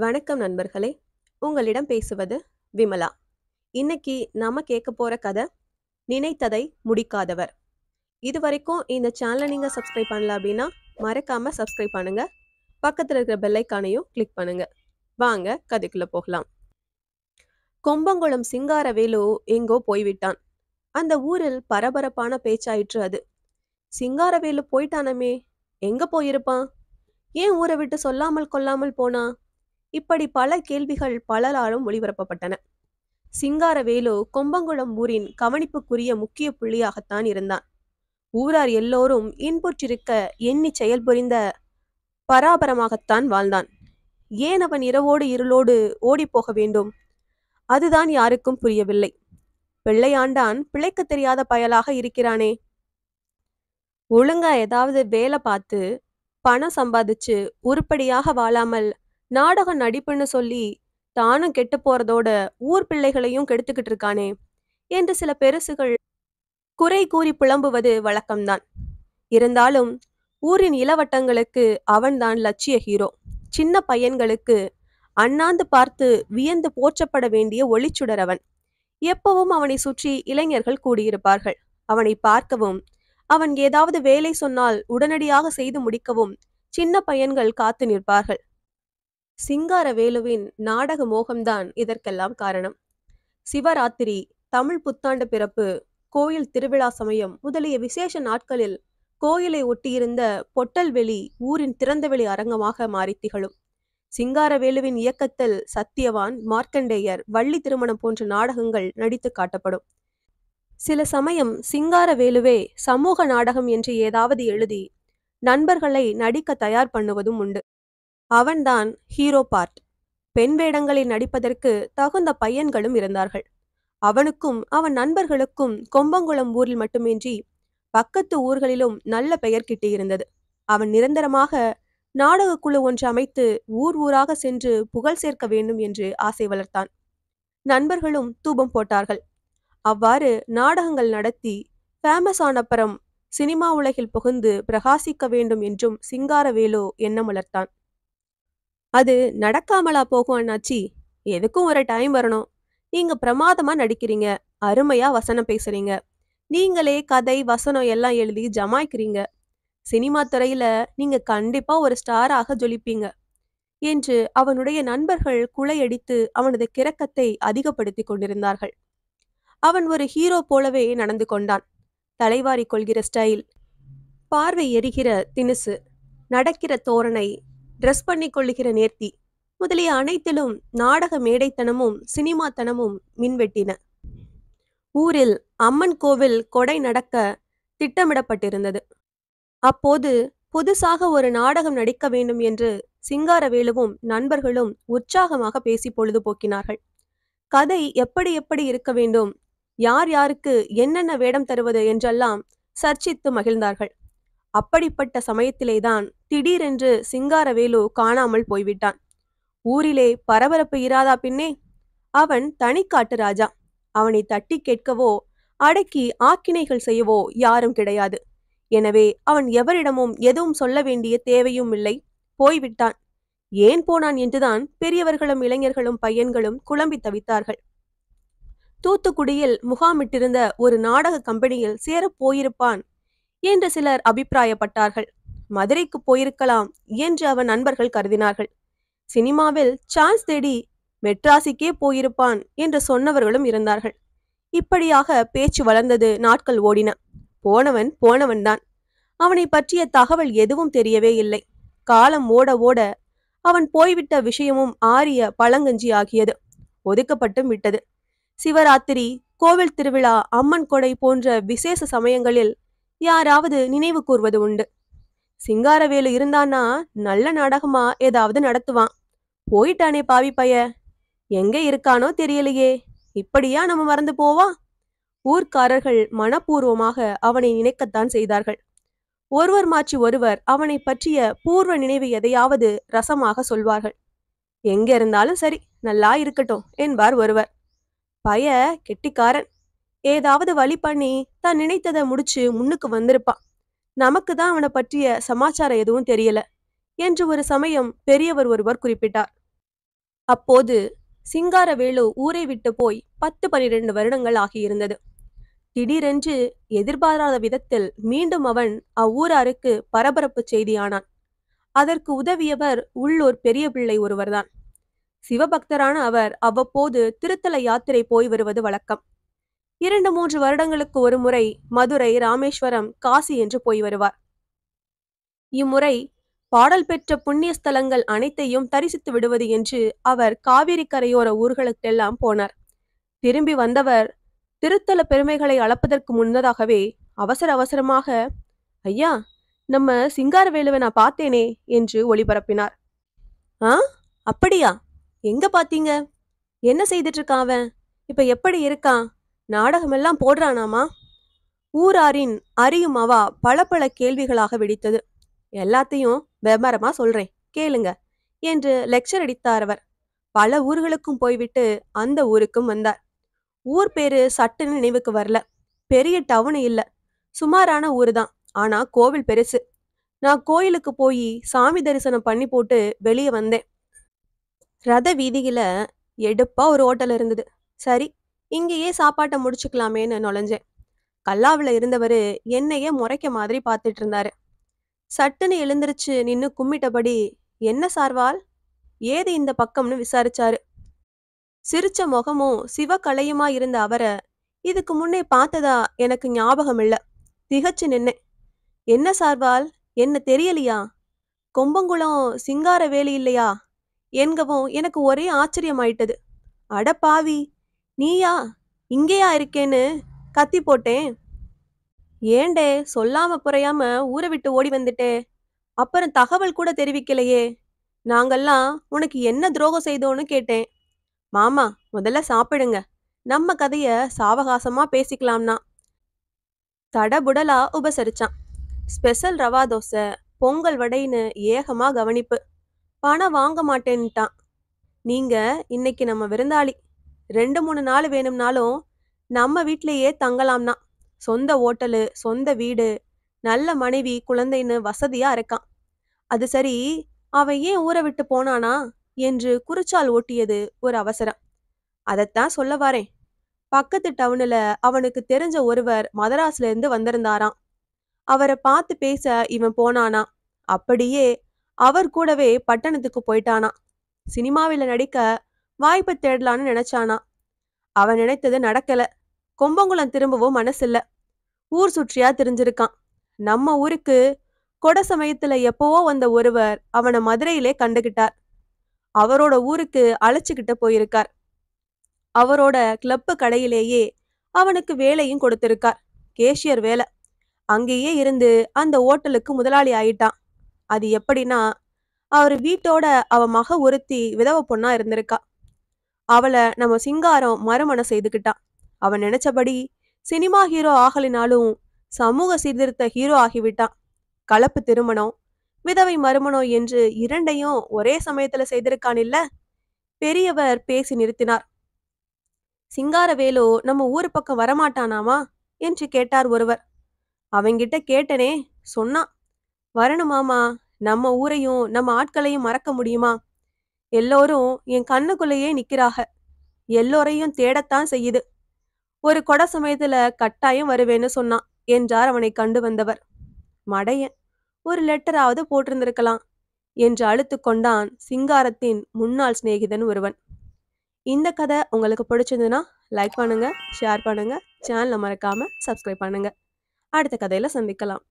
வணக்கம் நண்பர்களே. உங்களிடம் பேசுவது விமலா. இன்னைக்கு நாம கேட்க போற கதை நினைத்ததை முடிக்காதவர். இதுவரைக்கும் இந்த சேனலை நீங்க சப்ஸ்கிரைப் பண்ணல அப்படின்னா மறக்காம சப்ஸ்கிரைப் பண்ணுங்க. பக்கத்துல இருக்கிற பெல் ஐகானையும் கிளிக் பண்ணுங்க. வாங்க கதைக்குள்ள போகலாம். கொம்பங்குளம் சிங்காரவேலு எங்கோ போய்விட்டான். அந்த ஊரில் பரபரப்பான பேச்சாயிற்று அது. சிங்காரவேலு போயிட்டானமே, எங்க போயிருப்பான்? ஏன் ஊரை விட்டு சொல்லாமல் கொள்ளாமல் போனா? இப்படி பல கேள்விகள் பலராலும் ஒளிபரப்பப்பட்டன. சிங்காரவேலு கொம்பங்குளம் ஊரின் கவனிப்புக்குரிய முக்கிய புள்ளியாகத்தான் இருந்தான். ஊரார் எல்லோரும் இன்புற்றிருக்க எண்ணி செயல்புரிந்த பராபரமாகத்தான் வாழ்ந்தான். ஏன் அவன் இரவோடு இருளோடு ஓடிப்போக வேண்டும்? அதுதான் யாருக்கும் புரியவில்லை. பிள்ளையாண்டான் பிழைக்க தெரியாத பயலாக இருக்கிறானே. ஒழுங்கா ஏதாவது வேலை பார்த்து பணம் சம்பாதிச்சு உருப்படியாக வாழாமல் நாடகம் நடிப்புன்னு சொல்லி தானும் கெட்டு போறதோட ஊர் பிள்ளைகளையும் கெடுத்துக்கிட்டு இருக்கானே என்று சில பெருசுகள் குறை கூறி புலம்புவது வழக்கம்தான். இருந்தாலும் ஊரின் இளவட்டங்களுக்கு அவன்தான் லட்சிய ஹீரோ. சின்ன பையன்களுக்கு அண்ணாந்து பார்த்து வியந்து போற்றப்பட வேண்டிய ஒளிச்சுடர் அவன். எப்பவும் அவனை சுற்றி இளைஞர்கள் கூடியிருப்பார்கள். அவனை பார்க்கவும், அவன் ஏதாவது வேலை சொன்னால் உடனடியாக செய்து முடிக்கவும் சின்ன பையன்கள் காத்து நிற்பார்கள். சிங்காரவேலுவின் நாடக மோகம்தான் இதற்கெல்லாம் காரணம். சிவராத்திரி, தமிழ் புத்தாண்டு பிறப்பு, கோயில் திருவிழா சமயம் முதலிய விசேஷ நாட்களில் கோயிலை ஒட்டியிருந்த பொட்டல்வெளி ஊரின் திறந்தவெளி அரங்கமாக மாறி திகழும். சிங்காரவேலுவின் இயக்கத்தில் சத்தியவான், மார்க்கண்டேயர், வள்ளி திருமணம் போன்ற நாடகங்கள் நடித்து காட்டப்படும். சில சமயம் சிங்காரவேலுவே சமூக நாடகம் என்று ஏதாவது எழுதி நண்பர்களை நடிக்க தயார் பண்ணுவதும் உண்டு. அவன்தான் ஹீரோ பார்ட். பெண் வேடங்களில் நடிப்பதற்கு தகுந்த பையன்களும் இருந்தார்கள். அவனுக்கும் அவன் நண்பர்களுக்கும் கொம்பங்குளம் ஊரில் மட்டுமின்றி பக்கத்து ஊர்களிலும் நல்ல பெயர் கிட்டியிருந்தது. அவன் நிரந்தரமாக நாடகக்குழு ஒன்று அமைத்து ஊர் ஊராக சென்று புகழ் சேர்க்க வேண்டும் என்று ஆசை வளர்த்தான். நண்பர்களும் தூபம் போட்டார்கள். அவ்வாறு நாடகங்கள் நடத்தி ஃபேமஸ் ஆனப்புறம் சினிமா உலகில் புகுந்து பிரகாசிக்க வேண்டும் என்றும் சிங்காரவேலு எண்ணம் வளர்த்தான். அது நடக்காமலா போகும் அண்ணாச்சி? எதுக்கும் ஒரு டைம் வரணும். நீங்க பிரமாதமா நடிக்கிறீங்க, அருமையா வசனம் பேசுறீங்க, நீங்களே கதை வசனம் எல்லாம் எழுதி ஜமாய்க்கிறீங்க. சினிமா துறையில நீங்க கண்டிப்பா ஒரு ஸ்டாராக ஜொலிப்பீங்க என்று அவனுடைய நண்பர்கள் குழையடித்து அவனது கிறக்கத்தை அதிகப்படுத்தி கொண்டிருந்தார்கள். அவன் ஒரு ஹீரோ போலவே நடந்து கொண்டான். தலைவாரி கொள்கிற ஸ்டைல், பார்வை எரிகிற தினுசு, நடக்கிற தோரணை, ட்ரெஸ் பண்ணி கொள்ளுகிற நேர்த்தி முதலிய அனைத்திலும் நாடக மேடைத்தனமும் சினிமாத்தனமும் மின்வெட்டின. ஊரில் அம்மன் கோவில் கொடை நடக்க திட்டமிடப்பட்டிருந்தது. அப்போது புதுசாக ஒரு நாடகம் நடிக்க வேண்டும் என்று சிங்காரவேலுவும் நண்பர்களும் உற்சாகமாக பேசி பொழுது போக்கினார்கள். கதை எப்படி எப்படி இருக்க வேண்டும், யார் யாருக்கு என்னென்ன வேடம் தருவது என்றெல்லாம் சர்ச்சித்து மகிழ்ந்தார்கள். அப்படிப்பட்ட சமயத்திலேதான் திடீரென்று சிங்காரவேலு காணாமல் போய்விட்டான். ஊரிலே பரபரப்பு இராதா பின்னே? அவன் தனிக்காட்டு ராஜா. அவனை தட்டி கேட்கவோ அடக்கி ஆக்கினைகள் செய்யவோ யாரும் கிடையாது. எனவே அவன் எவரிடமும் எதுவும் சொல்ல வேண்டிய தேவையும் இல்லை. போய்விட்டான். ஏன் போனான் என்றுதான் பெரியவர்களும் இளைஞர்களும் பையன்களும் குழம்பி தவித்தார்கள். தூத்துக்குடியில் முகாமிட்டிருந்த ஒரு நாடக கம்பெனியில் சேரப் போயிருப்பான் என்று சிலர் அபிப்பிராயப்பட்டார்கள். மதுரைக்கு போயிருக்கலாம் என்று அவன் நண்பர்கள் கருதினார்கள். சினிமாவில் சான்ஸ் தேடி மெட்ராஸுக்கே போயிருப்பான் என்று சொன்னவர்களும் இருந்தார்கள். இப்படியாக பேச்சு வளர்ந்தது. நாட்கள் ஓடின. போனவன் போனவன்தான். அவனை பற்றிய தகவல் எதுவும் தெரியவே இல்லை. காலம் ஓட ஓட அவன் போய்விட்ட விஷயமும் ஆரிய பழங்கஞ்சி ஆகியது. ஒதுக்கப்பட்டும் விட்டது. சிவராத்திரி, கோவில் திருவிழா, அம்மன் கொடை போன்ற விசேஷ சமயங்களில் யாராவது நினைவு கூர்வது உண்டு. சிங்காரவேலு இருந்தானா நல்ல நாடகமா ஏதாவது நடத்துவான். போயிட்டானே பாவி பைய, எங்க இருக்கானோ தெரியலையே. இப்படியா நம்ம மறந்து போவா? ஊர்க்காரர்கள் மனப்பூர்வமாக அவனை நினைக்கத்தான் செய்தார்கள். ஒருவர் மாற்றி ஒருவர் அவனை பற்றிய பூர்வ நினைவு எதையாவது ரசமாக சொல்வார்கள். எங்க இருந்தாலும் சரி, நல்லா இருக்கட்டும் என்பார் ஒருவர். பய கெட்டிக்காரன், ஏதாவது வழி பண்ணி தான் நினைத்ததை முடிச்சு முன்னுக்கு வந்திருப்பான். நமக்கு தான் அவனை பற்றிய சமாச்சாரம் எதுவும் தெரியல என்று ஒரு சமயம் பெரியவர் ஒருவர் குறிப்பிட்டார். அப்போது சிங்காரவேலு ஊரை விட்டு போய் 10, 12 வருடங்கள் ஆகியிருந்தது. திடீரென்று எதிர்பாராத விதத்தில் மீண்டும் அவன் அவ்வூராருக்கு பரபரப்பு செய்தியானான். அதற்கு உதவியவர் உள்ளூர் பெரிய பிள்ளை ஒருவர்தான். சிவபக்தரான அவர் அவ்வப்போது திருத்தல யாத்திரை போய் வருவது வழக்கம். 2, 3 வருடங்களுக்கு ஒரு முறை மதுரை, ராமேஸ்வரம், காசி என்று போய் வருவார். இம்முறை பாடல் பெற்ற புண்ணிய ஸ்தலங்கள் அனைத்தையும் தரிசித்து விடுவது என்று அவர் காவிரி கரையோர ஊர்களுக்கெல்லாம் போனார். திரும்பி வந்தவர் திருத்தல பெருமைகளை அளப்பதற்கு முன்னதாகவே அவசர அவசரமாக, ஐயா, நம்ம சிங்காரவேலுவை நான் பார்த்தேனே என்று ஒளிபரப்பினார். ஆ, அப்படியா? எங்க பாத்தீங்க? என்ன செய்துட்டு இருக்கான் அவன்? இப்ப எப்படி இருக்கான்? நாடகமெல்லாம் போடுறானாமா? ஊராரின் அறியும் அவா பல பல கேள்விகளாக வெடித்தது. எல்லாத்தையும் விவரமா சொல்றேன், கேளுங்க என்று லெக்சர் அடித்தார் அவர். பல ஊர்களுக்கும் போய்விட்டு அந்த ஊருக்கும் வந்தார். ஊர் பேரு சட்டுன்னு நினைவுக்கு வரல. பெரிய டவுன் இல்ல, சுமாரான ஊரு தான். ஆனா கோவில் பெருசு. நான் கோயிலுக்கு போய் சாமி தரிசனம் பண்ணி போட்டு வெளியே வந்தேன். ரத வீதியில எடுப்பா ஒரு ஹோட்டல் இருந்தது. சரி, இங்கேயே சாப்பாட்டை முடிச்சுக்கலாமேன்னு நுழைஞ்சேன். கல்லாவில இருந்தவரு என்னையே முறைக்க மாதிரி பார்த்துட்டு இருந்தாரு. சட்டுன்னு எழுந்திருச்சு நின்னு கும்பிட்டபடி, என்ன சார்வால், ஏது இந்த பக்கம்னு விசாரிச்சாரு. சிரிச்ச முகமும் சிவகலையுமா இருந்த அவரை இதுக்கு முன்னே பார்த்ததா எனக்கு ஞாபகம் இல்ல. திகச்சு நின்னேன். என்ன சார்வால், என்ன தெரியலையா? கொம்பங்குளம் சிங்காரவேலி இல்லையா என்கவும் எனக்கு ஒரே ஆச்சரியமாயிட்டது. அட பாவி, நீயா? இங்கேயா இருக்கேன்னு கத்தி போட்டேன். ஏண்டே, சொல்லாம புறையாம ஊரை விட்டு ஓடி வந்துட்டே? அப்புறம் தகவல் கூட தெரிவிக்கலையே? நாங்கெல்லாம் உனக்கு என்ன துரோகம் செய்தோன்னு கேட்டேன். மாமா, முதல்ல சாப்பிடுங்க, நம்ம கதைய சாவகாசமா பேசிக்கலாம்னா தடபுடலா உபசரிச்சான். ஸ்பெஷல் ரவா தோசை, பொங்கல் வடைன்னு ஏகமா கவனிப்பு. பணம் வாங்க மாட்டேன்ட்டான். நீங்க இன்னைக்கு நம்ம விருந்தாளி. 2, 3 நாள் வேணும்னாலும் நம்ம வீட்லயே தங்கலாம்னா. சொந்த ஓட்டலு, சொந்த வீடு, நல்ல மனைவி, குழந்தைன்னு வசதியா இருக்கான். அது சரி, அவன் ஏன் ஊரை விட்டு போனானா என்று குறிச்சால் ஓட்டியது ஒரு அவசரம். அதைத்தான் சொல்ல வரேன். பக்கத்து டவுனுல அவனுக்கு தெரிஞ்ச ஒருவர் மதராஸ்ல இருந்து வந்திருந்தாராம். அவரை பார்த்து பேச இவன் போனானா. அப்படியே அவர் கூடவே பட்டணத்துக்கு போயிட்டானா. சினிமாவில நடிக்க வாய்ப்பு தேடலான்னு நினைச்சானா. அவன் நினைத்தது நடக்கல. கொம்பங்குளம் திரும்பவும் மனசில்ல. ஊர் சுற்றியா தெரிஞ்சிருக்கான். நம்ம ஊருக்கு கொட சமயத்துல எப்பவோ வந்த ஒருவர் அவனை மதுரையிலே கண்டுகிட்டார். அவரோட ஊருக்கு அழைச்சுக்கிட்டு போயிருக்கார். அவரோட கிளப்பு கடையிலேயே அவனுக்கு வேலையும் கொடுத்திருக்கார். கேஷியர் வேலை. அங்கேயே இருந்து அந்த ஓட்டலுக்கு முதலாளி ஆயிட்டான். அது எப்படின்னா, அவர் வீட்டோட அவ மக ஒருத்தி விதவ பொண்ணா இருந்திருக்கா. அவளை நம்ம சிங்காரம் மறுமணம் செய்துக்கிட்டான். அவன் நினைச்சபடி சினிமா ஹீரோ ஆகலினாலும் சமூக சீர்திருத்த ஹீரோ ஆகிவிட்டான். கலப்பு திருமணம், விதவை மறுமணம் என்று இரண்டையும் ஒரே சமயத்துல செய்திருக்கான் இல்ல. பெரியவர் பேசி நிறுத்தினார். சிங்காரவேலு நம்ம ஊரு பக்கம் வரமாட்டானாமா என்று கேட்டார் ஒருவர். அவங்கிட்ட கேட்டனே, சொன்னான். வரணுமாமா, நம்ம ஊரையும் நம்ம ஆட்களையும் மறக்க முடியுமா? எல்லோரும் என் கண்ணுக்குள்ளேயே நிக்கிறாக. எல்லோரையும் தேடத்தான் செய்யுது. ஒரு கொட சமயத்துல கட்டாயம் வருவேன்னு சொன்னான் என்றார் அவனை கண்டு வந்தவர். மடையன், ஒரு லெட்டராவது போட்டிருந்திருக்கலாம் என்று அழுத்து கொண்டான் சிங்காரத்தின் முன்னாள் சிநேகிதன் ஒருவன். இந்த கதை உங்களுக்கு பிடிச்சிருந்துன்னா லைக் பண்ணுங்க, ஷேர் பண்ணுங்க, சேனலை மறக்காம சப்ஸ்கிரைப் பண்ணுங்க. அடுத்த கதையில சந்திக்கலாம்.